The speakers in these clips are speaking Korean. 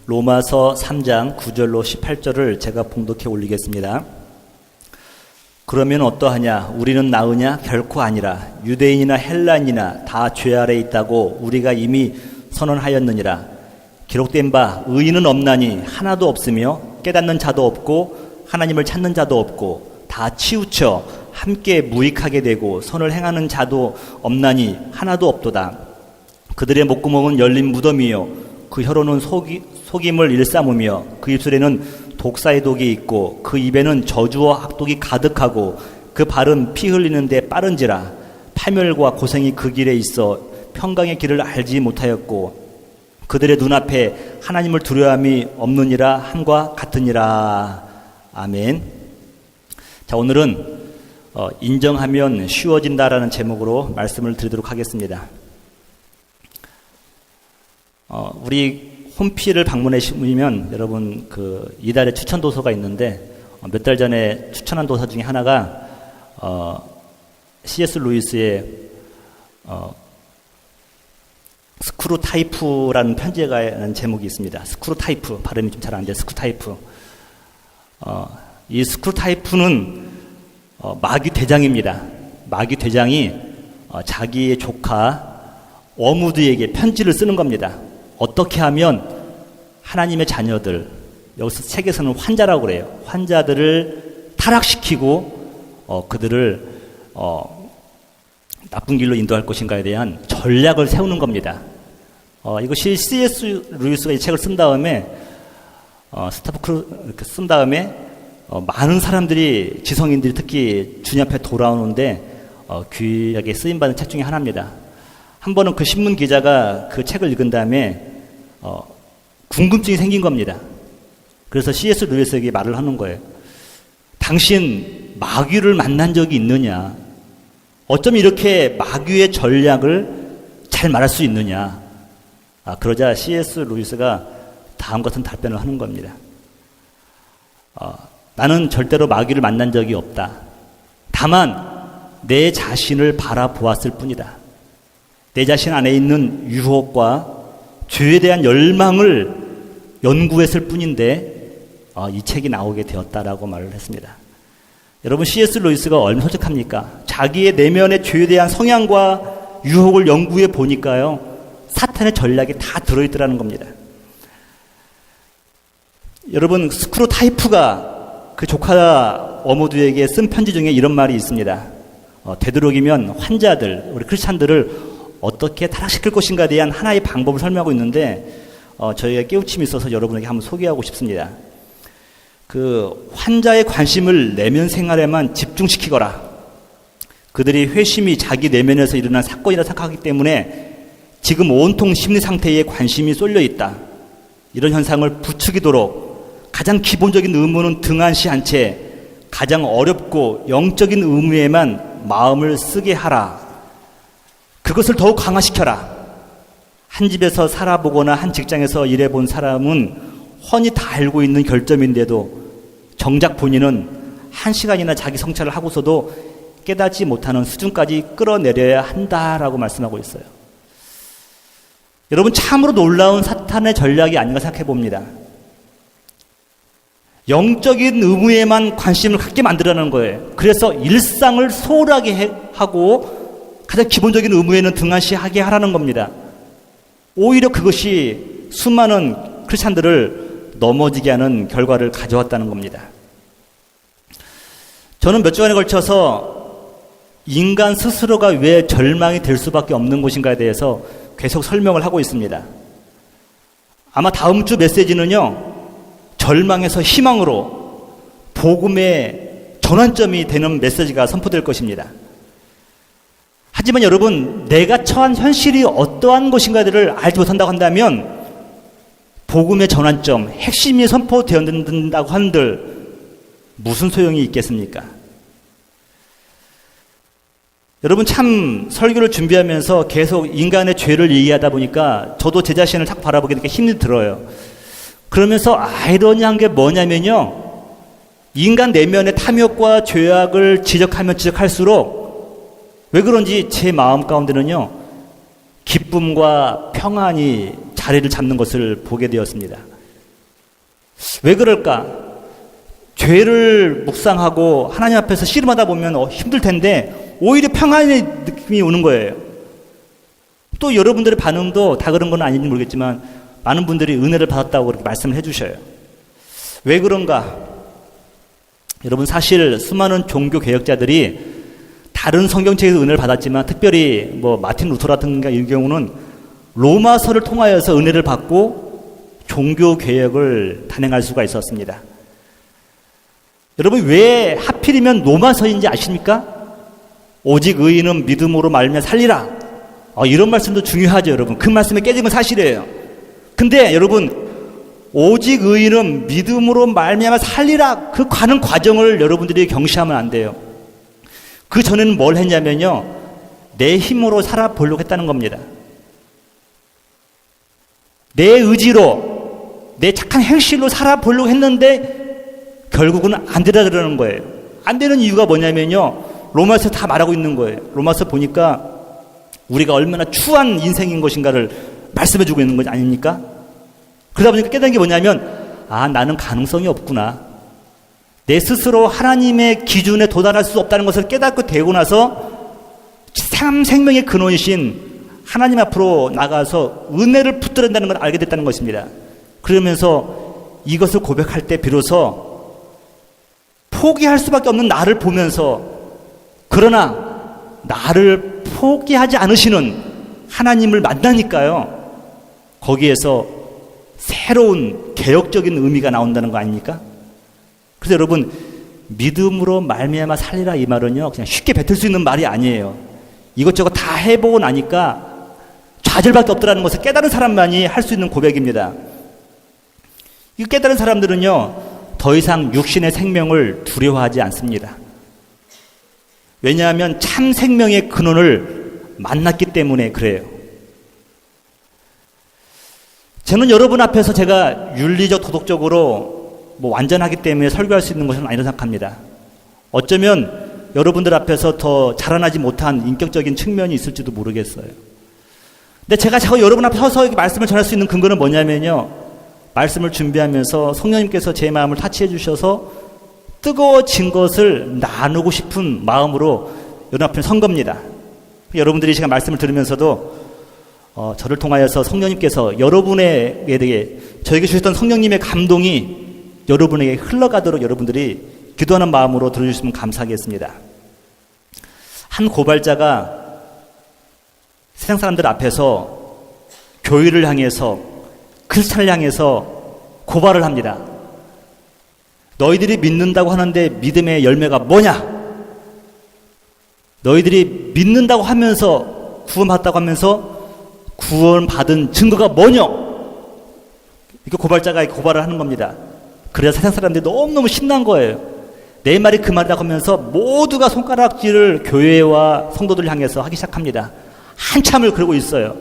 로마서 3장 9절로 18절을 제가 봉독해 올리겠습니다. 그러면 어떠하냐? 우리는 나으냐? 결코 아니라. 유대인이나 헬라인이나 다 죄 아래 있다고 우리가 이미 선언하였느니라. 기록된 바 의인은 없나니 하나도 없으며 깨닫는 자도 없고 하나님을 찾는 자도 없고 다 치우쳐 함께 무익하게 되고 선을 행하는 자도 없나니 하나도 없도다. 그들의 목구멍은 열린 무덤이요 그 혀로는 속임을 일삼으며 그 입술에는 독사의 독이 있고 그 입에는 저주와 악독이 가득하고 그 발은 피 흘리는데 빠른지라. 파멸과 고생이 그 길에 있어 평강의 길을 알지 못하였고 그들의 눈앞에 하나님을 두려움이 없느니라 함과 같으니라. 아멘. 자, 오늘은 인정하면 쉬워진다라는 제목으로 말씀을 드리도록 하겠습니다. 우리 홈피를 방문하시면 여러분 이달에 추천 도서가 있는데 몇 달 전에 추천한 도서 중에 하나가 C.S. 루이스의 스크루타이프라는 편지라는 제목이 있습니다. 스크루타이프 발음이 좀 잘 안 돼요. 스크루타이프. 이 스크루타이프는 마귀 대장입니다. 마귀 대장이 자기의 조카 어무드에게 편지를 쓰는 겁니다. 어떻게 하면 하나님의 자녀들, 여기서 책에서는 환자라고 그래요. 환자들을 타락시키고 그들을 나쁜 길로 인도할 것인가에 대한 전략을 세우는 겁니다. 이것이 C.S. 루이스가 이 책을 쓴 다음에 이렇게 쓴 다음에 많은 사람들이 지성인들이 특히 주님 앞에 돌아오는데 귀하게 쓰임받은 책 중에 하나입니다. 한 번은 그 신문 기자가 그 책을 읽은 다음에 궁금증이 생긴 겁니다. 그래서 C.S. 루이스에게 말을 하는 거예요. 당신 마귀를 만난 적이 있느냐? 어쩜 이렇게 마귀의 전략을 잘 말할 수 있느냐? 그러자 C.S. 루이스가 다음 같은 답변을 하는 겁니다. 나는 절대로 마귀를 만난 적이 없다. 다만 내 자신을 바라보았을 뿐이다. 내 자신 안에 있는 유혹과 죄에 대한 열망을 연구했을 뿐인데 이 책이 나오게 되었다라고 말을 했습니다. 여러분, C.S. 루이스가 얼마나 솔직합니까? 자기의 내면의 죄에 대한 성향과 유혹을 연구해 보니까요, 사탄의 전략이 다 들어있더라는 겁니다. 여러분, 스크루타이프가 그 조카 어모드에게 쓴 편지 중에 이런 말이 있습니다. 되도록이면 환자들, 우리 크리스찬들을 어떻게 타락시킬 것인가에 대한 하나의 방법을 설명하고 있는데 저희가 깨우침이 있어서 여러분에게 한번 소개하고 싶습니다. 그 환자의 관심을 내면 생활에만 집중시키거라. 그들이 회심이 자기 내면에서 일어난 사건이라 생각하기 때문에 지금 온통 심리 상태에 관심이 쏠려 있다. 이런 현상을 부추기도록 가장 기본적인 의무는 등한시한 채 가장 어렵고 영적인 의무에만 마음을 쓰게 하라. 그것을 더욱 강화시켜라. 한 집에서 살아보거나 한 직장에서 일해본 사람은 훤히 다 알고 있는 결점인데도 정작 본인은 1시간이나 자기 성찰을 하고서도 깨닫지 못하는 수준까지 끌어내려야 한다라고 말씀하고 있어요. 여러분, 참으로 놀라운 사탄의 전략이 아닌가 생각해 봅니다. 영적인 의무에만 관심을 갖게 만들어내는 거예요. 그래서 일상을 소홀하게 하고 가장 기본적인 의무에는 등한시하게 하라는 겁니다. 오히려 그것이 수많은 크리스찬들을 넘어지게 하는 결과를 가져왔다는 겁니다. 저는 몇 주간에 걸쳐서 인간 스스로가 왜 절망이 될 수밖에 없는 것인가에 대해서 계속 설명을 하고 있습니다. 아마 다음 주 메시지는요, 절망에서 희망으로 복음의 전환점이 되는 메시지가 선포될 것입니다. 하지만 여러분, 내가 처한 현실이 어떠한 것인가를 알지 못한다고 한다면 복음의 전환점, 핵심이 선포되어진다고 한들 무슨 소용이 있겠습니까? 여러분, 참 설교를 준비하면서 계속 인간의 죄를 얘기하다 보니까 저도 제 자신을 자꾸 바라보게 되니까 힘이 들어요. 그러면서 아이러니한 게 뭐냐면요, 인간 내면의 탐욕과 죄악을 지적하면 지적할수록 왜 그런지 제 마음 가운데는요, 기쁨과 평안이 자리를 잡는 것을 보게 되었습니다. 왜 그럴까? 죄를 묵상하고 하나님 앞에서 씨름하다 보면 힘들 텐데 오히려 평안의 느낌이 오는 거예요. 또 여러분들의 반응도 다 그런 건 아닌지 모르겠지만 많은 분들이 은혜를 받았다고 그렇게 말씀을 해주셔요. 왜 그런가? 여러분, 사실 수많은 종교 개혁자들이 다른 성경책에서 은혜를 받았지만 특별히 마틴 루터 같은 이 경우는 로마서를 통하여서 은혜를 받고 종교 개혁을 단행할 수가 있었습니다. 여러분, 왜 하필이면 로마서인지 아십니까? 오직 의인은 믿음으로 말미암아 살리라. 이런 말씀도 중요하죠, 여러분. 그 말씀에 깨진 건 사실이에요. 근데 여러분, 오직 의인은 믿음으로 말미암아 살리라, 그 가는 과정을 여러분들이 경시하면 안 돼요. 그 전에는 뭘 했냐면요, 내 힘으로 살아보려고 했다는 겁니다. 내 의지로, 내 착한 행실로 살아보려고 했는데 결국은 안 되라 그러는 거예요. 안 되는 이유가 뭐냐면요, 로마서 다 말하고 있는 거예요. 로마서 보니까 우리가 얼마나 추한 인생인 것인가를 말씀해주고 있는 것 아닙니까? 그러다 보니까 깨달은 게 뭐냐면, 나는 가능성이 없구나. 내 스스로 하나님의 기준에 도달할 수 없다는 것을 깨닫고 되고 나서 참 생명의 근원이신 하나님 앞으로 나가서 은혜를 붙들어야 한다는 걸 알게 됐다는 것입니다. 그러면서 이것을 고백할 때 비로소 포기할 수밖에 없는 나를 보면서, 그러나 나를 포기하지 않으시는 하나님을 만나니까요, 거기에서 새로운 개혁적인 의미가 나온다는 거 아닙니까? 그래서 여러분, 믿음으로 말미암아 살리라, 이 말은요, 그냥 쉽게 뱉을 수 있는 말이 아니에요. 이것저것 다 해보고 나니까 좌절밖에 없더라는 것을 깨달은 사람만이 할 수 있는 고백입니다. 이 깨달은 사람들은요, 더 이상 육신의 생명을 두려워하지 않습니다. 왜냐하면 참 생명의 근원을 만났기 때문에 그래요. 저는 여러분 앞에서 제가 윤리적, 도덕적으로 완전하기 때문에 설교할 수 있는 것은 아니라고 생각합니다. 어쩌면 여러분들 앞에서 더 자라나지 못한 인격적인 측면이 있을지도 모르겠어요. 근데 제가 자꾸 여러분 앞에 서서 말씀을 전할 수 있는 근거는 뭐냐면요, 말씀을 준비하면서 성령님께서 제 마음을 타치해 주셔서 뜨거워진 것을 나누고 싶은 마음으로 여러분 앞에 선 겁니다. 여러분들이 제가 말씀을 들으면서도 저를 통하여서 성령님께서 여러분에게 저에게 주셨던 성령님의 감동이 여러분에게 흘러가도록 여러분들이 기도하는 마음으로 들어주시면 감사하겠습니다. 한 고발자가 세상 사람들 앞에서 교회를 향해서, 크리스찬을 향해서 고발을 합니다. 너희들이 믿는다고 하는데 믿음의 열매가 뭐냐? 너희들이 믿는다고 하면서, 구원받았다고 하면서 구원받은 증거가 뭐냐? 이렇게 고발자가 고발을 하는 겁니다. 그래서 세상 사람들이 너무너무 신난 거예요. 내 말이 그 말이라고 하면서 모두가 손가락질을 교회와 성도들 향해서 하기 시작합니다. 한참을 그러고 있어요.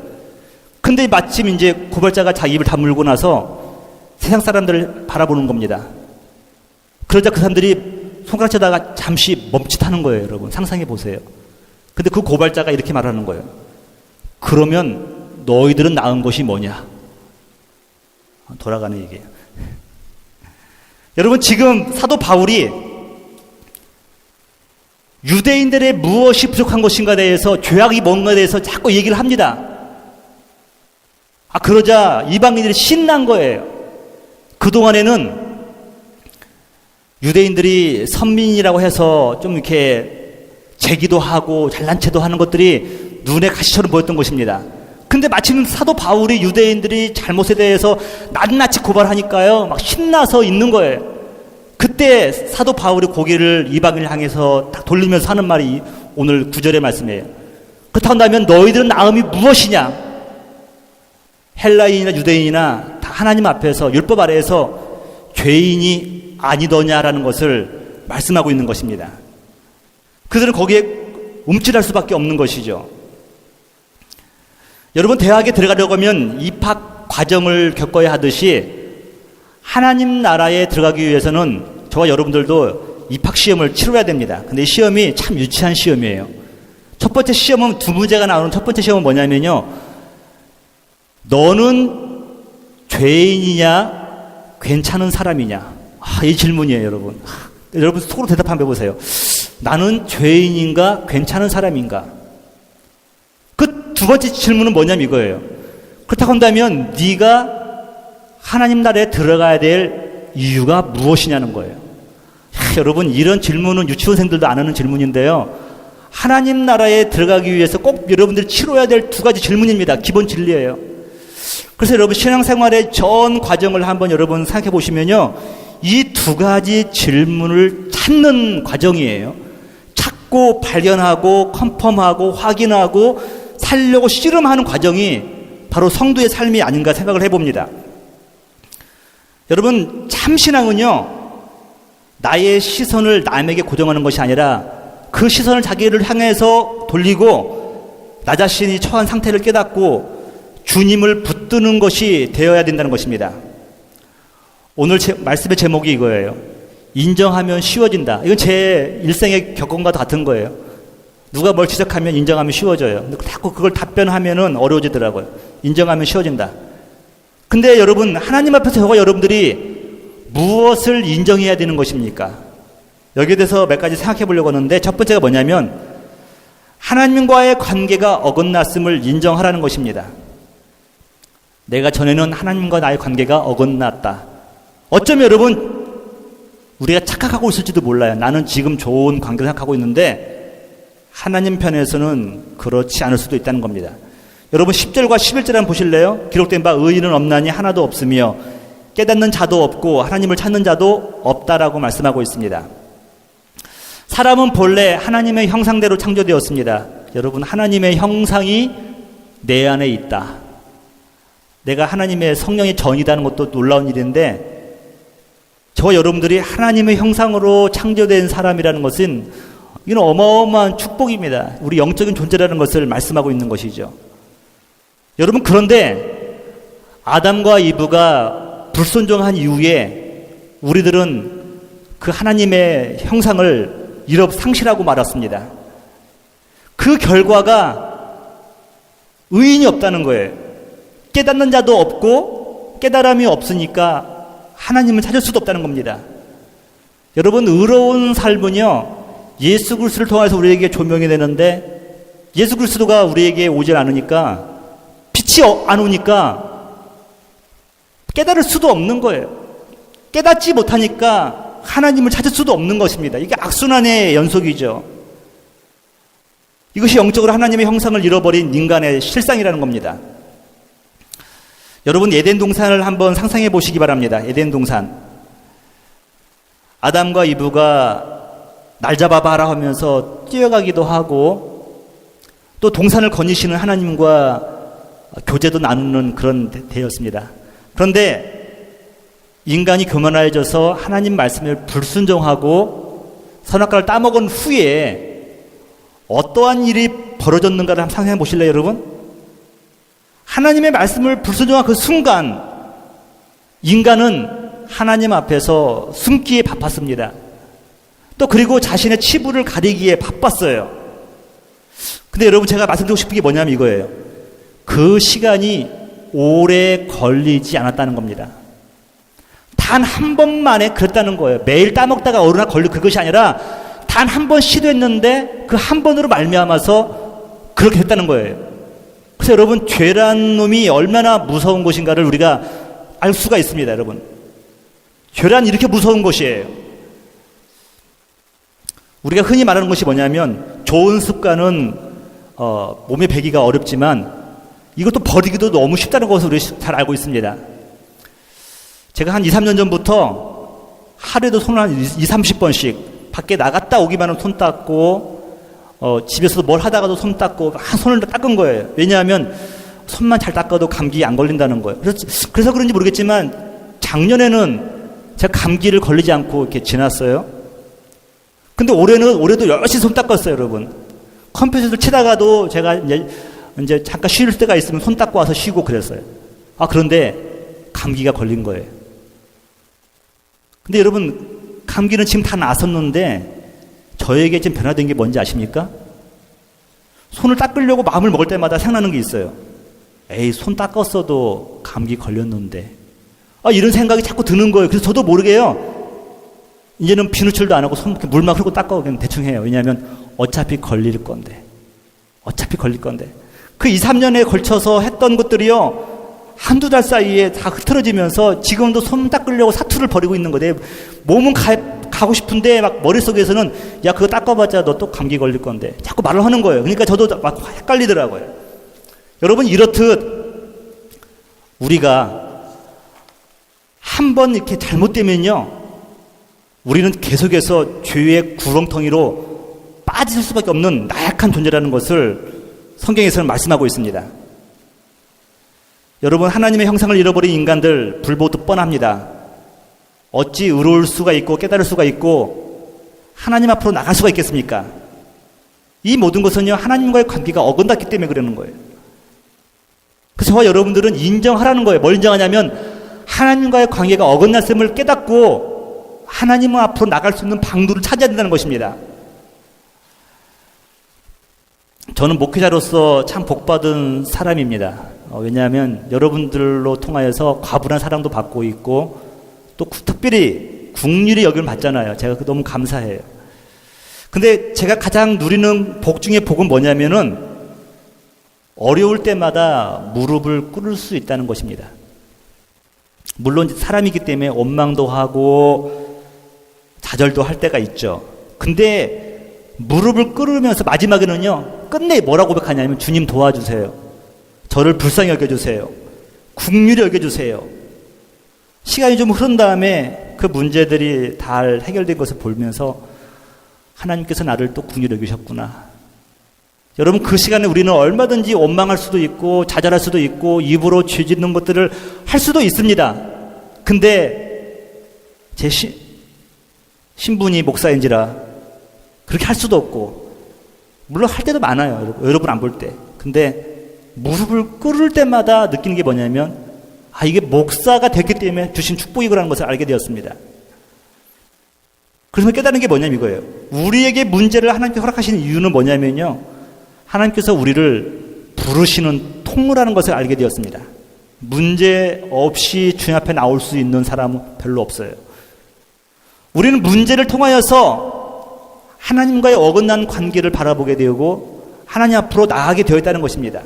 근데 마침 이제 고발자가 자기 입을 다물고 나서 세상 사람들을 바라보는 겁니다. 그러자 그 사람들이 손가락질하다가 잠시 멈칫하는 거예요, 여러분. 상상해 보세요. 근데 그 고발자가 이렇게 말하는 거예요. 그러면 너희들은 나은 것이 뭐냐? 돌아가는 얘기예요. 여러분, 지금 사도 바울이 유대인들의 무엇이 부족한 것인가에 대해서, 죄악이 뭔가에 대해서 자꾸 얘기를 합니다. 그러자 이방인들이 신난 거예요. 그동안에는 유대인들이 선민이라고 해서 좀 이렇게 재기도 하고 잘난 체도 하는 것들이 눈에 가시처럼 보였던 것입니다. 근데 마침 사도 바울이 유대인들이 잘못에 대해서 낱낱이 고발하니까요, 막 신나서 있는 거예요. 그때 사도 바울이 고개를 이방인을 향해서 딱 돌리면서 하는 말이 오늘 9절의 말씀이에요. 그렇다고 한다면 너희들은 나음이 무엇이냐? 헬라인이나 유대인이나 다 하나님 앞에서, 율법 아래에서 죄인이 아니더냐라는 것을 말씀하고 있는 것입니다. 그들은 거기에 움찔할 수밖에 없는 것이죠. 여러분, 대학에 들어가려고 하면 입학 과정을 겪어야 하듯이 하나님 나라에 들어가기 위해서는 저와 여러분들도 입학 시험을 치러야 됩니다. 근데 이 시험이 참 유치한 시험이에요. 첫 번째 시험은 두 문제가 나오는 첫 번째 시험은 뭐냐면요, 너는 죄인이냐 괜찮은 사람이냐? 이 질문이에요, 여러분. 여러분 속으로 대답 한번 해보세요. 나는 죄인인가? 괜찮은 사람인가? 그 두 번째 질문은 뭐냐면 이거예요. 그렇다고 한다면 네가 하나님 나라에 들어가야 될 이유가 무엇이냐는 거예요. 여러분, 이런 질문은 유치원생들도 안 하는 질문인데요. 하나님 나라에 들어가기 위해서 꼭 여러분들이 치러야 될 두 가지 질문입니다. 기본 진리예요. 그래서 여러분 신앙생활의 전 과정을 한번 여러분 생각해 보시면요. 이 두 가지 질문을 찾는 과정이에요. 찾고 발견하고 컨펌하고 확인하고 살려고 씨름하는 과정이 바로 성도의 삶이 아닌가 생각을 해봅니다. 여러분, 참신앙은요, 나의 시선을 남에게 고정하는 것이 아니라 그 시선을 자기를 향해서 돌리고 나 자신이 처한 상태를 깨닫고 주님을 붙드는 것이 되어야 된다는 것입니다. 오늘 말씀의 제목이 이거예요. 인정하면 쉬워진다. 이건 제 일생의 겪음과 같은 거예요. 누가 뭘 지적하면 인정하면 쉬워져요. 근데 자꾸 그걸 답변하면은 어려워지더라고요. 인정하면 쉬워진다. 근데 여러분, 하나님 앞에서 여러분들이 무엇을 인정해야 되는 것입니까? 여기에 대해서 몇 가지 생각해 보려고 하는데, 첫 번째가 뭐냐면 하나님과의 관계가 어긋났음을 인정하라는 것입니다. 내가 전에는 하나님과 나의 관계가 어긋났다. 어쩌면 여러분, 우리가 착각하고 있을지도 몰라요. 나는 지금 좋은 관계를 생각하고 있는데 하나님 편에서는 그렇지 않을 수도 있다는 겁니다. 여러분 10절과 11절 한번 보실래요? 기록된 바 의인은 없나니 하나도 없으며 깨닫는 자도 없고 하나님을 찾는 자도 없다라고 말씀하고 있습니다. 사람은 본래 하나님의 형상대로 창조되었습니다. 여러분, 하나님의 형상이 내 안에 있다. 내가 하나님의 성령의 전이라는 것도 놀라운 일인데, 저와 여러분들이 하나님의 형상으로 창조된 사람이라는 것은 이건 어마어마한 축복입니다. 우리 영적인 존재라는 것을 말씀하고 있는 것이죠. 여러분, 그런데 아담과 이브가 불순종한 이후에 우리들은 그 하나님의 형상을 상실하고 말았습니다. 그 결과가 의인이 없다는 거예요. 깨닫는 자도 없고 깨달음이 없으니까 하나님을 찾을 수도 없다는 겁니다. 여러분, 의로운 삶은요, 예수 그리스도를 통해서 우리에게 조명이 되는데 예수 그리스도가 우리에게 오질 않으니까, 빛이 안 오니까 깨달을 수도 없는 거예요. 깨닫지 못하니까 하나님을 찾을 수도 없는 것입니다. 이게 악순환의 연속이죠. 이것이 영적으로 하나님의 형상을 잃어버린 인간의 실상이라는 겁니다. 여러분, 에덴 동산을 한번 상상해 보시기 바랍니다. 에덴 동산. 아담과 이브가 날 잡아봐라 하면서 뛰어가기도 하고 또 동산을 거니시는 하나님과 교제도 나누는 그런 때였습니다. 그런데 인간이 교만해져서 하나님 말씀을 불순종하고 선악과를 따먹은 후에 어떠한 일이 벌어졌는가를 한번 상상해 보실래요, 여러분? 하나님의 말씀을 불순종한 그 순간 인간은 하나님 앞에서 숨기에 바빴습니다. 또 그리고 자신의 치부를 가리기에 바빴어요. 근데 여러분, 제가 말씀드리고 싶은 게 뭐냐면 이거예요. 그 시간이 오래 걸리지 않았다는 겁니다. 단 한 번만에 그랬다는 거예요. 매일 따먹다가 어느 날 걸릴 그것이 아니라 단 한 번 시도했는데 그 한 번으로 말미암아서 그렇게 됐다는 거예요. 그래서 여러분, 죄란 놈이 얼마나 무서운 것인가를 우리가 알 수가 있습니다. 여러분, 죄란 이렇게 무서운 것이에요. 우리가 흔히 말하는 것이 뭐냐면 좋은 습관은 몸에 배기가 어렵지만 이것도 버리기도 너무 쉽다는 것을 우리 잘 알고 있습니다. 제가 한 2, 3년 전부터 하루에도 손을 한 2, 30번씩 밖에 나갔다 오기만 하면 손 닦고 집에서도 뭘 하다가도 손 닦고 손을 닦은 거예요. 왜냐하면 손만 잘 닦아도 감기 안 걸린다는 거예요. 그래서 그런지 모르겠지만 작년에는 제가 감기를 걸리지 않고 이렇게 지났어요. 근데 올해도 열심히 손 닦았어요, 여러분. 컴퓨터를 치다가도 제가 이제 잠깐 쉴 때가 있으면 손 닦고 와서 쉬고 그랬어요. 그런데 감기가 걸린 거예요. 근데 여러분, 감기는 지금 다 나았었는데 저에게 지금 변화된 게 뭔지 아십니까? 손을 닦으려고 마음을 먹을 때마다 생각나는 게 있어요. 에이, 손 닦았어도 감기 걸렸는데 이런 생각이 자꾸 드는 거예요. 그래서 저도 모르게요. 이제는 비누칠도 안 하고 물만 흐르고 닦아 그냥 대충 해요. 왜냐하면 어차피 걸릴 건데. 그 2, 3년에 걸쳐서 했던 것들이요. 한두 달 사이에 다 흐트러지면서 지금도 손 닦으려고 사투를 벌이고 있는 거예요. 몸은 가고 싶은데 막 머릿속에서는 야 그거 닦아봤자 너 또 감기 걸릴 건데 자꾸 말을 하는 거예요. 그러니까 저도 막 헷갈리더라고요. 여러분 이렇듯 우리가 한번 이렇게 잘못되면요. 우리는 계속해서 죄의 구렁텅이로 빠질 수밖에 없는 나약한 존재라는 것을 성경에서는 말씀하고 있습니다. 여러분 하나님의 형상을 잃어버린 인간들 불보듯 뻔합니다. 어찌 의로울 수가 있고 깨달을 수가 있고 하나님 앞으로 나갈 수가 있겠습니까? 이 모든 것은요 하나님과의 관계가 어긋났기 때문에 그러는 거예요. 그래서 저와 여러분들은 인정하라는 거예요. 뭘 인정하냐면 하나님과의 관계가 어긋났음을 깨닫고 하나님 앞으로 나갈 수 있는 방도를 찾아야 된다는 것입니다. 저는 목회자로서 참 복받은 사람입니다. 왜냐하면 여러분들로 통하여서 과분한 사랑도 받고 있고 또 특별히 국률이 여김을 받잖아요. 제가 너무 감사해요. 근데 제가 가장 누리는 복 중에 복은 뭐냐면은 어려울 때마다 무릎을 꿇을 수 있다는 것입니다. 물론 사람이기 때문에 원망도 하고 좌절도 할 때가 있죠. 근데 무릎을 꿇으면서 마지막에는요 끝내 뭐라고 고백하냐면 주님 도와주세요. 저를 불쌍히 여겨주세요. 긍휼히 여겨주세요. 시간이 좀 흐른 다음에 그 문제들이 다 해결된 것을 보면서 하나님께서 나를 또 긍휼히 여기셨구나. 여러분 그 시간에 우리는 얼마든지 원망할 수도 있고 좌절할 수도 있고 입으로 죄짓는 것들을 할 수도 있습니다. 근데 제 신분이 목사인지라 그렇게 할 수도 없고 물론 할 때도 많아요. 여러분 안 볼 때. 근데 무릎을 꿇을 때마다 느끼는 게 뭐냐면 이게 목사가 됐기 때문에 주신 축복이라는 것을 알게 되었습니다. 그래서 깨달은 게 뭐냐면 이거예요. 우리에게 문제를 하나님께 허락하시는 이유는 뭐냐면요. 하나님께서 우리를 부르시는 통로라는 것을 알게 되었습니다. 문제 없이 주님 앞에 나올 수 있는 사람은 별로 없어요. 우리는 문제를 통하여서 하나님과의 어긋난 관계를 바라보게 되고 하나님 앞으로 나아가게 되어 있다는 것입니다.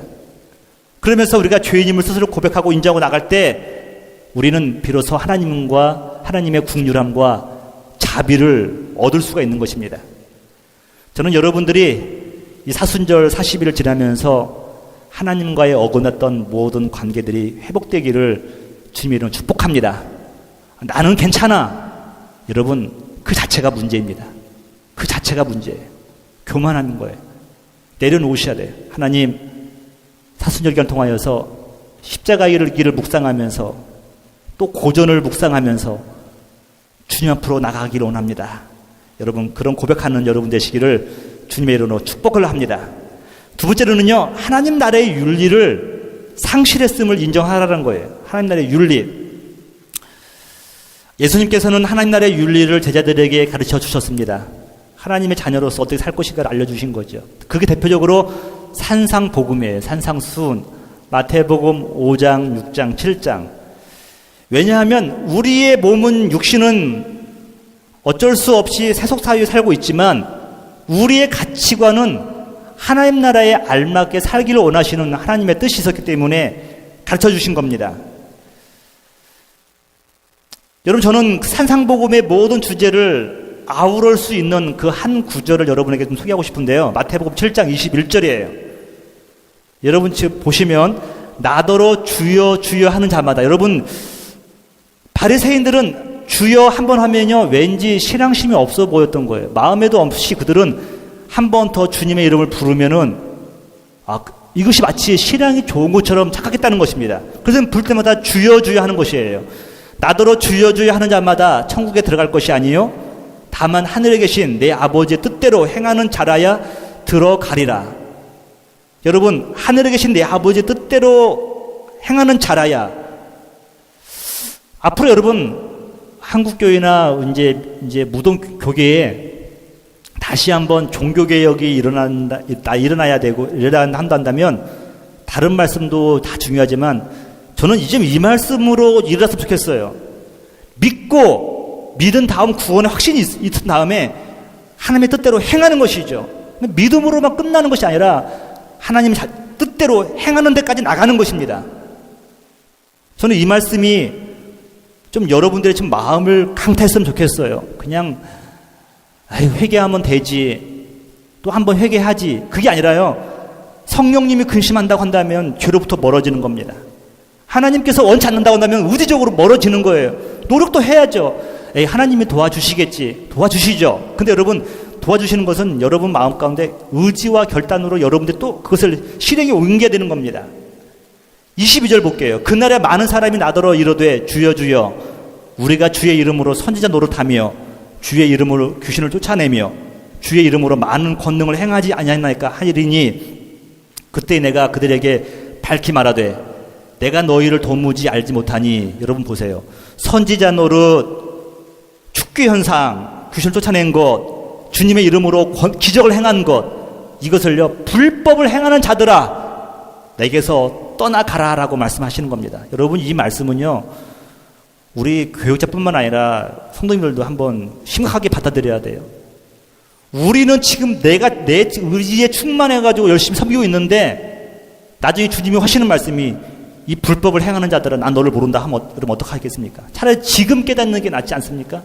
그러면서 우리가 죄인임을 스스로 고백하고 인정하고 나갈 때 우리는 비로소 하나님과 하나님의 긍휼함과 자비를 얻을 수가 있는 것입니다. 저는 여러분들이 이 사순절 40일을 지나면서 하나님과의 어긋났던 모든 관계들이 회복되기를 주님의 이름으로 축복합니다. 나는 괜찮아. 여러분 그 자체가 문제입니다. 그 자체가 문제예요. 교만하는 거예요. 내려놓으셔야 돼요. 하나님 사순절 기간을 통하여서 십자가의 길을 묵상하면서 또 고전을 묵상하면서 주님 앞으로 나가기를 원합니다. 여러분 그런 고백하는 여러분 되시기를 주님의 이름으로 축복을 합니다. 두 번째로는요 하나님 나라의 윤리를 상실했음을 인정하라는 거예요. 하나님 나라의 윤리. 예수님께서는 하나님 나라의 윤리를 제자들에게 가르쳐 주셨습니다. 하나님의 자녀로서 어떻게 살 것인가를 알려주신 거죠. 그게 대표적으로 산상복음이에요. 산상수훈. 마태복음 5장, 6장, 7장. 왜냐하면 우리의 몸은 육신은 어쩔 수 없이 세속 사회에 살고 있지만 우리의 가치관은 하나님 나라에 알맞게 살기를 원하시는 하나님의 뜻이 있었기 때문에 가르쳐 주신 겁니다. 여러분 저는 산상복음의 모든 주제를 아우를 수 있는 그 한 구절을 여러분에게 좀 소개하고 싶은데요. 마태복음 7장 21절이에요. 여러분 지금 보시면 나더러 주여 주여 하는 자마다 여러분 바리새인들은 주여 한번 하면요 왠지 신앙심이 없어 보였던 거예요. 마음에도 없이 그들은 한 번 더 주님의 이름을 부르면은 이것이 마치 신앙이 좋은 것처럼 착각했다는 것입니다. 그래서 부를 때마다 주여 주여 하는 것이에요. 나더러 주여 주여 하는 자마다 천국에 들어갈 것이 아니요 다만 하늘에 계신 내 아버지의 뜻대로 행하는 자라야 들어가리라. 여러분 하늘에 계신 내 아버지의 뜻대로 행하는 자라야. 앞으로 여러분 한국교회나 이제 무동교계에 다시 한번 종교개혁이 일어나야 되고 한다면 다른 말씀도 다 중요하지만 저는 이제 이 말씀으로 일어났으면 좋겠어요. 믿고 믿은 다음 구원의 확신이 있은 다음에 하나님의 뜻대로 행하는 것이죠. 믿음으로만 끝나는 것이 아니라 하나님 뜻대로 행하는 데까지 나가는 것입니다. 저는 이 말씀이 좀 여러분들의 좀 마음을 강타했으면 좋겠어요. 그냥 회개하면 되지, 또 한번 회개하지, 그게 아니라요, 성령님이 근심한다고 한다면 죄로부터 멀어지는 겁니다. 하나님께서 원치 않는다고 한다면 의지적으로 멀어지는 거예요. 노력도 해야죠. 하나님이 도와주시겠지. 도와주시죠. 근데 여러분, 도와주시는 것은 여러분 마음 가운데 의지와 결단으로 여러분들 또 그것을 실행에 옮겨야 되는 겁니다. 22절 볼게요. 그날에 많은 사람이 나더러 이르되 주여 주여 우리가 주의 이름으로 선지자 노릇하며 주의 이름으로 귀신을 쫓아내며 주의 이름으로 많은 권능을 행하지 아니하나이까 하리니 그때 내가 그들에게 밝히 말하되 내가 너희를 도무지 알지 못하니. 여러분 보세요. 선지자 노릇, 축기 현상, 귀신을 쫓아낸 것, 주님의 이름으로 기적을 행한 것, 이것을요 불법을 행하는 자들아 내게서 떠나가라라고 말씀하시는 겁니다. 여러분, 이 말씀은요 우리 교육자뿐만 아니라 성도님들도 한번 심각하게 받아들여야 돼요. 우리는 지금 내가 내 의지에 충만해가지고 열심히 섬기고 있는데 나중에 주님이 하시는 말씀이 이 불법을 행하는 자들은 난 너를 모른다 하면 여러분 어떡하겠습니까? 차라리 지금 깨닫는 게 낫지 않습니까?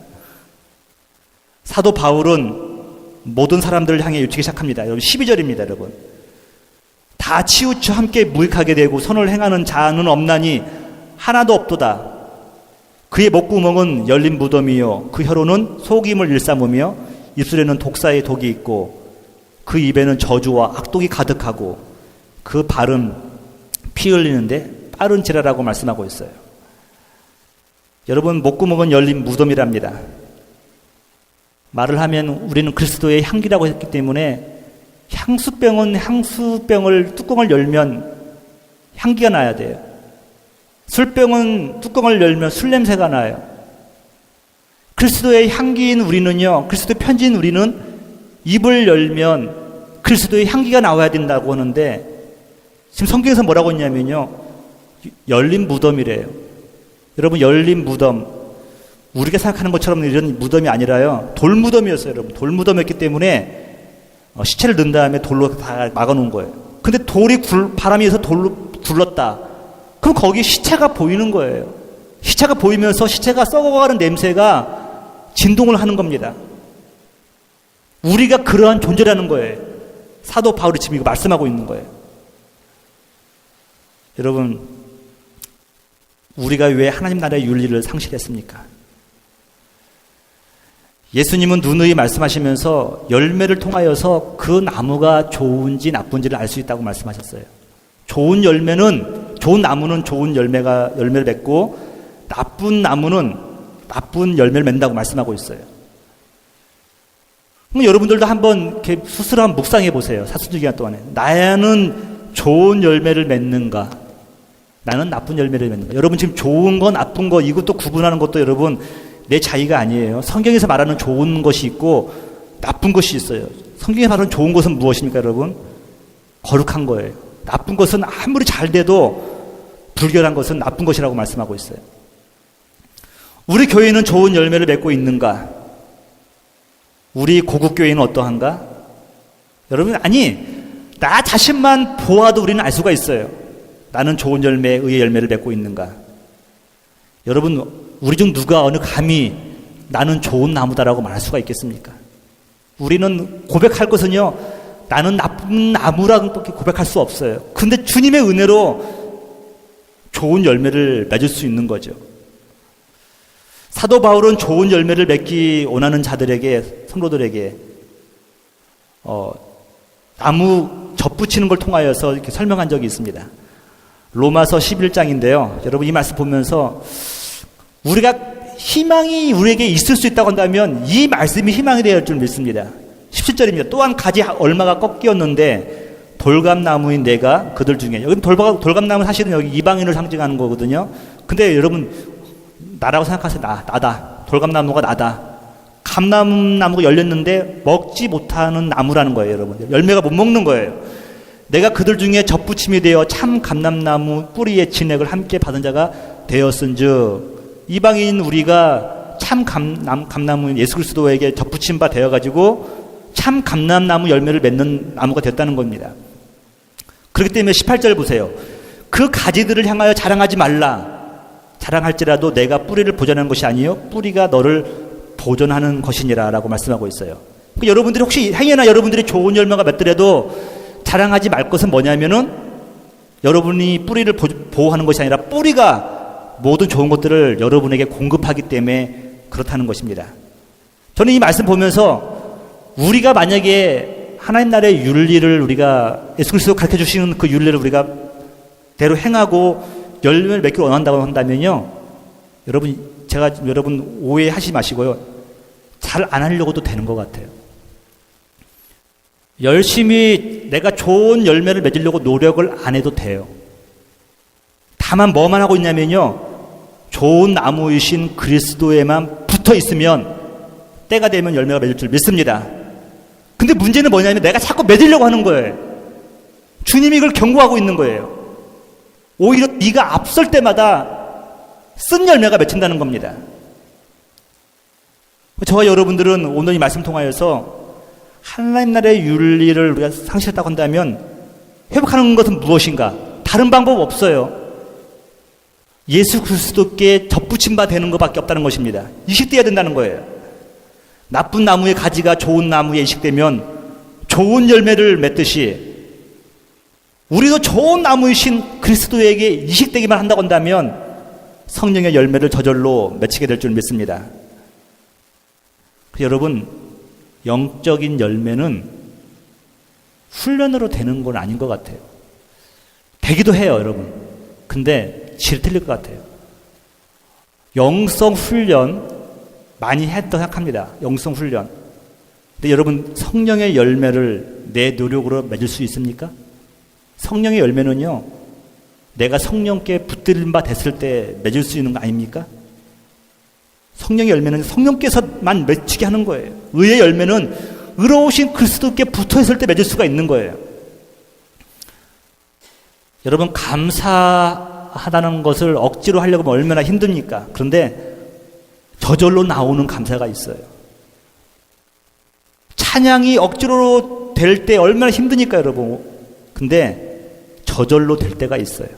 사도 바울은 모든 사람들을 향해 외치기 시작합니다. 여러분 12절입니다. 여러분, 다 치우쳐 함께 무익하게 되고 선을 행하는 자는 없나니 하나도 없도다. 그의 목구멍은 열린 무덤이요 그 혀로는 속임을 일삼으며 입술에는 독사의 독이 있고 그 입에는 저주와 악독이 가득하고 그 발은 피 흘리는데 빠른 지라라고 말씀하고 있어요. 여러분, 목구멍은 열린 무덤이랍니다. 말을 하면 우리는 그리스도의 향기라고 했기 때문에 향수병은 향수병을 뚜껑을 열면 향기가 나야 돼요. 술병은 뚜껑을 열면 술 냄새가 나요. 그리스도의 향기인 우리는요, 그리스도의 편지인 우리는 입을 열면 그리스도의 향기가 나와야 된다고 하는데 지금 성경에서 뭐라고 했냐면요, 열린 무덤이래요. 여러분, 열린 무덤, 우리가 생각하는 것처럼 이런 무덤이 아니라요 돌무덤이었어요. 여러분, 돌무덤이었기 때문에 시체를 넣은 다음에 돌로 다 막아놓은 거예요. 근데 돌이 바람이 해서 돌로 굴렀다. 그럼 거기 시체가 보이는 거예요. 시체가 보이면서 시체가 썩어가는 냄새가 진동을 하는 겁니다. 우리가 그러한 존재라는 거예요. 사도 바울이 지금 이거 말씀하고 있는 거예요. 여러분, 우리가 왜 하나님 나라의 윤리를 상실했습니까? 예수님은 누누이 말씀하시면서 열매를 통하여서 그 나무가 좋은지 나쁜지를 알 수 있다고 말씀하셨어요. 좋은 나무는 좋은 열매를 맺고 나쁜 나무는 나쁜 열매를 맺는다고 말씀하고 있어요. 그럼 여러분들도 한번 이렇게 스스로 한번 묵상해 보세요. 사순절 기간 동안에 나는 좋은 열매를 맺는가, 나는 나쁜 열매를 맺는가. 여러분, 지금 좋은 거 나쁜 거 이것도 구분하는 것도 여러분 내 자의가 아니에요. 성경에서 말하는 좋은 것이 있고 나쁜 것이 있어요. 성경에서 말하는 좋은 것은 무엇입니까, 여러분? 거룩한 거예요. 나쁜 것은 아무리 잘 돼도 불결한 것은 나쁜 것이라고 말씀하고 있어요. 우리 교회는 좋은 열매를 맺고 있는가? 우리 고국교회는 어떠한가? 여러분, 나 자신만 보아도 우리는 알 수가 있어요. 나는 좋은 열매의 열매를 맺고 있는가? 여러분, 우리 중 누가 어느 감히 나는 좋은 나무다라고 말할 수가 있겠습니까? 우리는 고백할 것은요, 나는 나쁜 나무라고 고백할 수 없어요. 근데 주님의 은혜로 좋은 열매를 맺을 수 있는 거죠. 사도 바울은 좋은 열매를 맺기 원하는 자들에게, 성도들에게 나무 접붙이는 걸 통하여서 이렇게 설명한 적이 있습니다. 로마서 11장인데요. 여러분, 이 말씀 보면서 우리가 희망이 우리에게 있을 수 있다고 한다면 이 말씀이 희망이 되어야 할 줄 믿습니다. 17절입니다. 또한 가지 얼마가 꺾였는데 돌감나무인 내가 그들 중에, 여기 돌감나무는 사실은 여기 이방인을 상징하는 거거든요. 근데 여러분, 나라고 생각하세요. 나다. 돌감나무가 나다. 감나무가 열렸는데 먹지 못하는 나무라는 거예요. 여러분, 열매가 못 먹는 거예요. 내가 그들 중에 접붙임이 되어 참 감람나무 뿌리의 진액을 함께 받은 자가 되었은즉, 이방인 우리가 참 감나무 예수 그리스도에게 접붙임 바 되어가지고 참 감람나무 열매를 맺는 나무가 됐다는 겁니다. 그렇기 때문에 18절 보세요. 그 가지들을 향하여 자랑하지 말라. 자랑할지라도 내가 뿌리를 보존하는 것이 아니요 뿌리가 너를 보존하는 것이니라 라고 말씀하고 있어요. 그러니까 여러분들이 혹시 행여나 여러분들이 좋은 열매가 맺더라도 자랑하지 말 것은 뭐냐면은 여러분이 뿌리를 보호하는 것이 아니라 뿌리가 모든 좋은 것들을 여러분에게 공급하기 때문에 그렇다는 것입니다. 저는 이 말씀 보면서 우리가 만약에 하나님 나라의 윤리를 우리가 예수 그리스도 가르쳐 주시는 그 윤리를 우리가 대로 행하고 열매를 맺기를 원한다고 한다면요, 여러분 오해하지 마시고요, 잘 안 하려고도 되는 것 같아요. 열심히 내가 좋은 열매를 맺으려고 노력을 안 해도 돼요. 다만 뭐만 하고 있냐면요, 좋은 나무이신 그리스도에만 붙어 있으면 때가 되면 열매가 맺을 줄 믿습니다. 근데 문제는 뭐냐면 내가 자꾸 맺으려고 하는 거예요. 주님이 이걸 경고하고 있는 거예요. 오히려 네가 앞설 때마다 쓴 열매가 맺힌다는 겁니다. 저와 여러분들은 오늘 이 말씀 통하여서 하나님 나라의 윤리를 우리가 상실했다고 한다면 회복하는 것은 무엇인가? 다른 방법 없어요. 예수 그리스도께 접붙임 바 되는 것밖에 없다는 것입니다. 이식돼야 된다는 거예요. 나쁜 나무의 가지가 좋은 나무에 이식되면 좋은 열매를 맺듯이 우리도 좋은 나무이신 그리스도에게 이식되기만 한다고 한다면 성령의 열매를 저절로 맺히게 될 줄 믿습니다. 여러분, 영적인 열매는 훈련으로 되는 건 아닌 것 같아요. 되기도 해요, 여러분. 근데 질 틀릴 것 같아요. 영성 훈련 많이 했다고 생각합니다. 영성 훈련. 근데 여러분, 성령의 열매를 내 노력으로 맺을 수 있습니까? 성령의 열매는요, 내가 성령께 붙들린 바 됐을 때 맺을 수 있는 거 아닙니까? 성령의 열매는 성령께서만 맺히게 하는 거예요. 의의 열매는 의로우신 그리스도께 붙어 있을 때 맺을 수가 있는 거예요. 여러분, 감사하다는 것을 억지로 하려고 하면 얼마나 힘듭니까? 그런데 저절로 나오는 감사가 있어요. 찬양이 억지로 될 때 얼마나 힘드니까, 여러분. 근데 저절로 될 때가 있어요.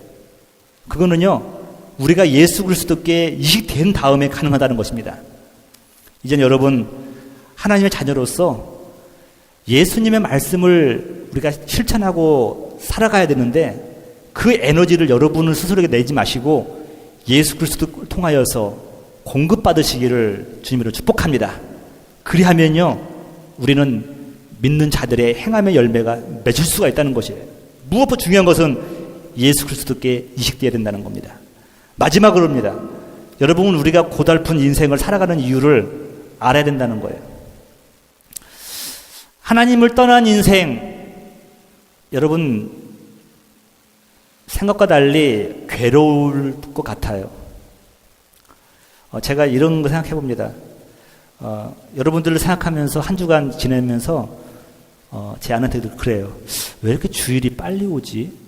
그거는요, 우리가 예수 그리스도께 이식된 다음에 가능하다는 것입니다. 이제 여러분, 하나님의 자녀로서 예수님의 말씀을 우리가 실천하고 살아가야 되는데 그 에너지를 여러분은 스스로에게 내지 마시고 예수 그리스도를 통하여서 공급받으시기를 주님으로 축복합니다. 그리하면요, 우리는 믿는 자들의 행함의 열매가 맺을 수가 있다는 것이에요. 무엇보다 중요한 것은 예수 그리스도께 이식되어야 된다는 겁니다. 마지막으로입니다. 여러분은 우리가 고달픈 인생을 살아가는 이유를 알아야 된다는 거예요. 하나님을 떠난 인생, 여러분 생각과 달리 괴로울 것 같아요. 제가 이런 거 생각해 봅니다. 여러분들을 생각하면서 한 주간 지내면서 제 아내한테도 그래요. 왜 이렇게 주일이 빨리 오지?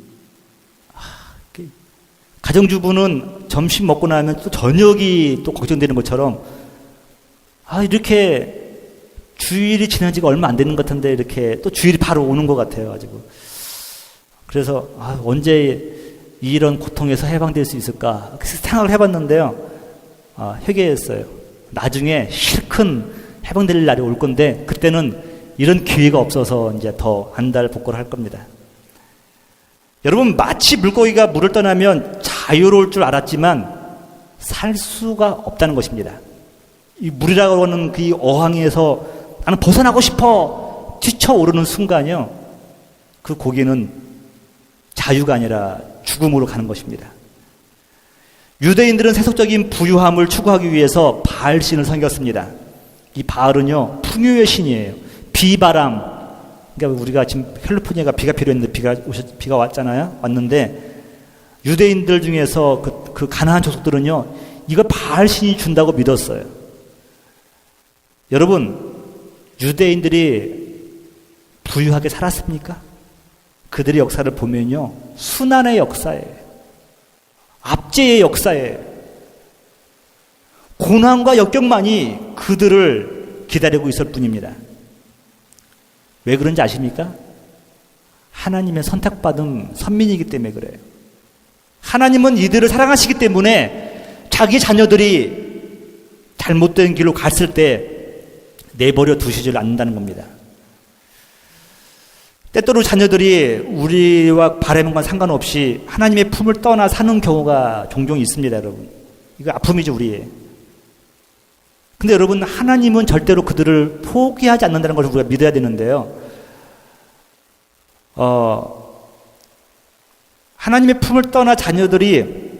가정주부는 점심 먹고 나면 또 저녁이 또 걱정되는 것처럼 이렇게 주일이 지난 지가 얼마 안 되는 것 같은데 이렇게 또 주일이 바로 오는 것 같아요. 가지고 그래서 언제 이런 고통에서 해방될 수 있을까 생각을 해봤는데요. 회개했어요. 나중에 실큰 해방될 날이 올 건데 그때는 이런 기회가 없어서 이제 더 안달복고를 할 겁니다. 여러분, 마치 물고기가 물을 떠나면 자유로울 줄 알았지만 살 수가 없다는 것입니다. 이 물이라고 하는 그 어항에서 나는 벗어나고 싶어 뛰쳐오르는 순간요, 그 고기는 자유가 아니라 죽음으로 가는 것입니다. 유대인들은 세속적인 부유함을 추구하기 위해서 바알신을 섬겼습니다. 이 바알은요, 풍요의 신이에요. 비바람. 그러니까 우리가 지금 캘리포니아가 비가 필요했는데 비가 왔는데 유대인들 중에서 그 가나안 족속들은요, 이걸 바알신이 준다고 믿었어요. 여러분, 유대인들이 부유하게 살았습니까? 그들의 역사를 보면요, 순환의 역사예요. 압제의 역사예요. 고난과 역경만이 그들을 기다리고 있을 뿐입니다. 왜 그런지 아십니까? 하나님의 선택받은 선민이기 때문에 그래요. 하나님은 이들을 사랑하시기 때문에 자기 자녀들이 잘못된 길로 갔을 때 내버려 두시질 않는다는 겁니다. 때때로 자녀들이 우리와 바람과 상관없이 하나님의 품을 떠나 사는 경우가 종종 있습니다, 여러분. 이거 아픔이죠, 우리의. 근데 여러분, 하나님은 절대로 그들을 포기하지 않는다는 것을 우리가 믿어야 되는데요. 하나님의 품을 떠나 자녀들이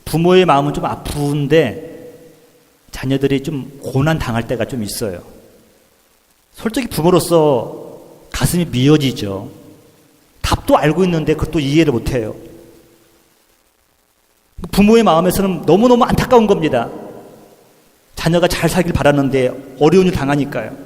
부모의 마음은 좀 아픈데 자녀들이 좀 고난 당할 때가 좀 있어요. 솔직히 부모로서 가슴이 미어지죠. 답도 알고 있는데 그것도 이해를 못해요. 부모의 마음에서는 너무너무 안타까운 겁니다. 자녀가 잘 살길 바라는데 어려운 일 당하니까요.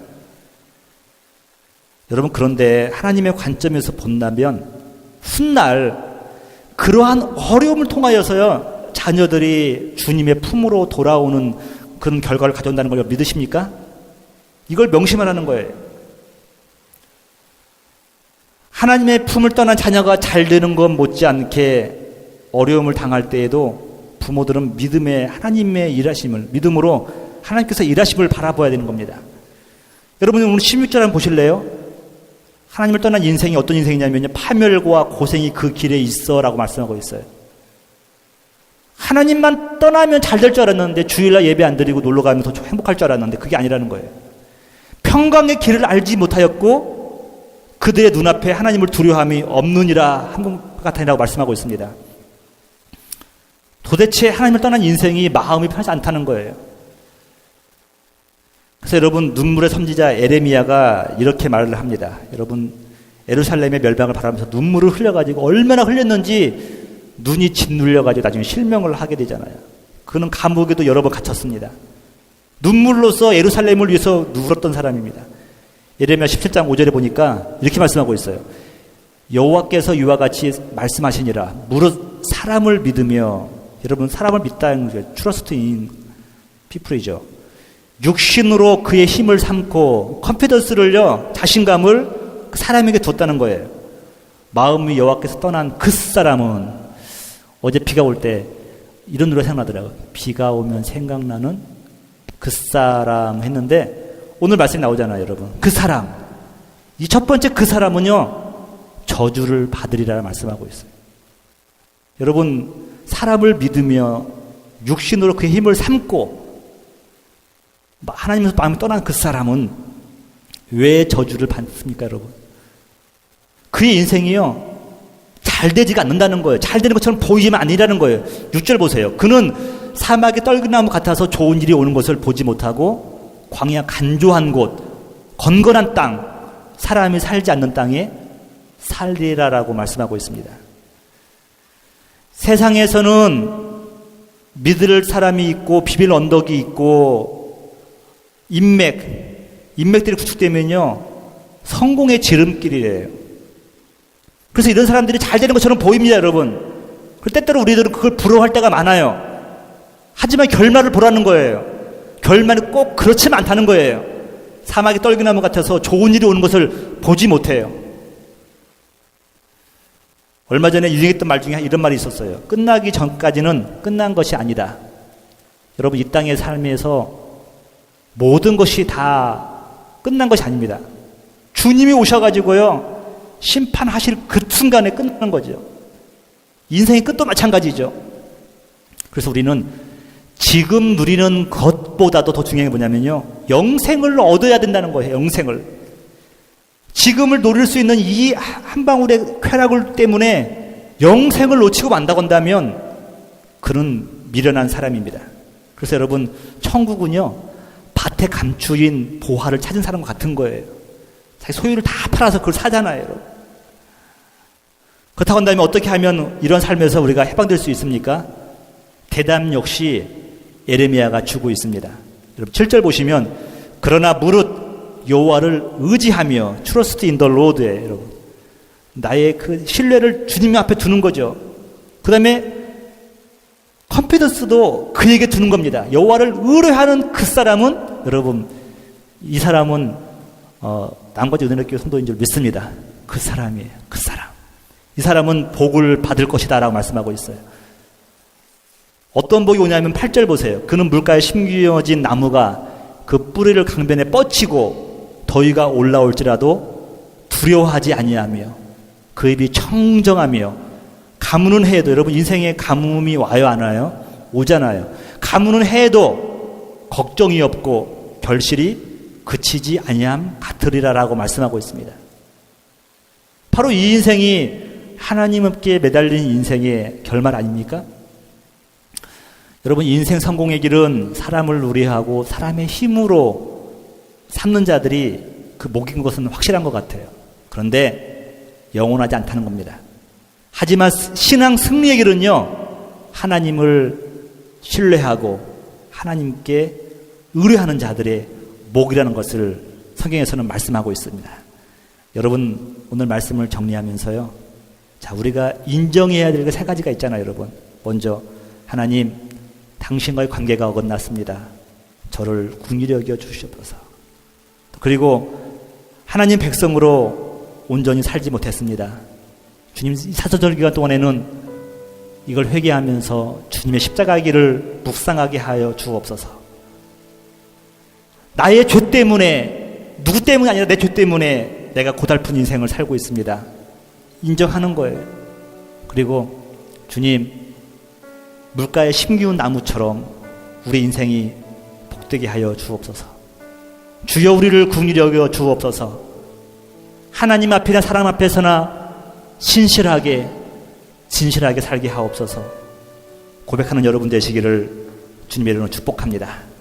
여러분, 그런데 하나님의 관점에서 본다면 훗날 그러한 어려움을 통하여서요, 자녀들이 주님의 품으로 돌아오는 그런 결과를 가져온다는 걸 믿으십니까? 이걸 명심하라는 거예요. 하나님의 품을 떠난 자녀가 잘 되는 것 못지않게 어려움을 당할 때에도 부모들은 믿음의 하나님의 일하심을, 믿음으로 하나님께서 일하심을 바라봐야 되는 겁니다. 여러분, 오늘 16절 한번 보실래요? 하나님을 떠난 인생이 어떤 인생이냐면요, 파멸과 고생이 그 길에 있어 라고 말씀하고 있어요. 하나님만 떠나면 잘 될 줄 알았는데, 주일날 예배 안 드리고 놀러 가면 더 행복할 줄 알았는데 그게 아니라는 거예요. 평강의 길을 알지 못하였고 그들의 눈앞에 하나님을 두려워함이 없느니라 한 것 같으니라고 말씀하고 있습니다. 도대체 하나님을 떠난 인생이 마음이 편하지 않다는 거예요. 그래서 여러분, 눈물의 선지자 에레미야가 이렇게 말을 합니다. 여러분, 예루살렘의 멸망을 바라면서 눈물을 흘려가지고 얼마나 흘렸는지 눈이 짓눌려가지고 나중에 실명을 하게 되잖아요. 그는 감옥에도 여러 번 갇혔습니다. 눈물로서 예루살렘을 위해서 울었던 사람입니다. 예레미야 17장 5절에 보니까 이렇게 말씀하고 있어요. 여호와께서 이와 같이 말씀하시니라. 무릇 사람을 믿으며, 여러분, 사람을 믿다는 게 trust in people이죠. 육신으로 그의 힘을 삼고 컨피던스를요, 자신감을 그 사람에게 줬다는 거예요. 마음이 여호와께서 떠난 그 사람은, 어제 비가 올 때 이런 노래 생각나더라고요. 비가 오면 생각나는 그 사람 했는데 오늘 말씀이 나오잖아요, 여러분. 그 사람. 이 첫 번째 그 사람은요, 저주를 받으리라 말씀하고 있어요. 여러분, 사람을 믿으며 육신으로 그의 힘을 삼고 하나님에서 마음이 떠난 그 사람은 왜 저주를 받습니까, 여러분? 그의 인생이요, 잘 되지가 않는다는 거예요. 잘 되는 것처럼 보이지만 아니라는 거예요. 6절 보세요. 그는 사막의 떨기나무 같아서 좋은 일이 오는 것을 보지 못하고 광야 간조한 곳, 건건한 땅, 사람이 살지 않는 땅에 살리라라고 말씀하고 있습니다. 세상에서는 믿을 사람이 있고 비빌 언덕이 있고 인맥들이 구축되면요, 성공의 지름길이래요. 그래서 이런 사람들이 잘 되는 것처럼 보입니다, 여러분. 때때로 우리들은 그걸 부러워할 때가 많아요. 하지만 결말을 보라는 거예요. 결말은 꼭 그렇지만 않다는 거예요. 사막의 떨기나무 같아서 좋은 일이 오는 것을 보지 못해요. 얼마 전에 유행했던 말 중에 이런 말이 있었어요. 끝나기 전까지는 끝난 것이 아니다. 여러분, 이 땅의 삶에서 모든 것이 다 끝난 것이 아닙니다. 주님이 오셔가지고요, 심판하실 그 순간에 끝나는 거죠. 인생의 끝도 마찬가지죠. 그래서 우리는 지금 누리는 것보다도 더 중요한 게 뭐냐면요, 영생을 얻어야 된다는 거예요. 영생을. 지금을 노릴 수 있는 이 한 방울의 쾌락을 때문에 영생을 놓치고 만다고 한다면 그는 미련한 사람입니다. 그래서 여러분, 천국은요, 밭에 감추인 보화를 찾은 사람과 같은 거예요. 자기 소유를 다 팔아서 그걸 사잖아요, 여러분. 그렇다고 한다면 어떻게 하면 이런 삶에서 우리가 해방될 수 있습니까? 대답 역시 예레미야가 주고 있습니다. 여러분, 7절 보시면, 그러나 무릇 여호와를 의지하며 trust in the Lord에, 여러분, 나의 그 신뢰를 주님 앞에 두는 거죠. 그 다음에 컨피던스도 그에게 두는 겁니다. 여호와를 의뢰하는 그 사람은, 여러분, 이 사람은 남과지 은혜교회 성도인 줄 믿습니다. 그 사람이에요. 그 사람. 이 사람은 복을 받을 것이다 라고 말씀하고 있어요. 어떤 복이 오냐면 8절 보세요. 그는 물가에 심겨진 나무가 그 뿌리를 강변에 뻗치고 더위가 올라올지라도 두려워하지 아니하며 그 입이 청정하며 가뭄은 해도, 여러분 인생에 가뭄이 와요 안 와요? 오잖아요. 가뭄은 해도 걱정이 없고 결실이 그치지 아니함 같으리라라고 말씀하고 있습니다. 바로 이 인생이 하나님께 매달린 인생의 결말 아닙니까? 여러분, 인생 성공의 길은 사람을 의뢰하고 사람의 힘으로 삼는 자들이 그 목인 것은 확실한 것 같아요. 그런데 영원하지 않다는 겁니다. 하지만 신앙 승리의 길은요, 하나님을 신뢰하고 하나님께 의뢰하는 자들의 목이라는 것을 성경에서는 말씀하고 있습니다. 여러분, 오늘 말씀을 정리하면서요, 자, 우리가 인정해야 될 게 세 가지가 있잖아요, 여러분. 먼저, 하나님, 당신과의 관계가 어긋났습니다. 저를 긍휼히 여겨 주시옵소서. 그리고 하나님 백성으로 온전히 살지 못했습니다. 주님, 사도절 기간 동안에는 이걸 회개하면서 주님의 십자가의 길을 묵상하게 하여 주옵소서. 나의 죄 때문에, 누구 때문이 아니라 내 죄 때문에 내가 고달픈 인생을 살고 있습니다. 인정하는 거예요. 그리고 주님, 물가에 심기운 나무처럼 우리 인생이 복되게 하여 주옵소서. 주여, 우리를 긍휼히 여겨 주옵소서. 하나님 앞이나 사람 앞에서나 신실하게 진실하게 살게 하옵소서. 고백하는 여러분 되시기를 주님의 이름으로 축복합니다.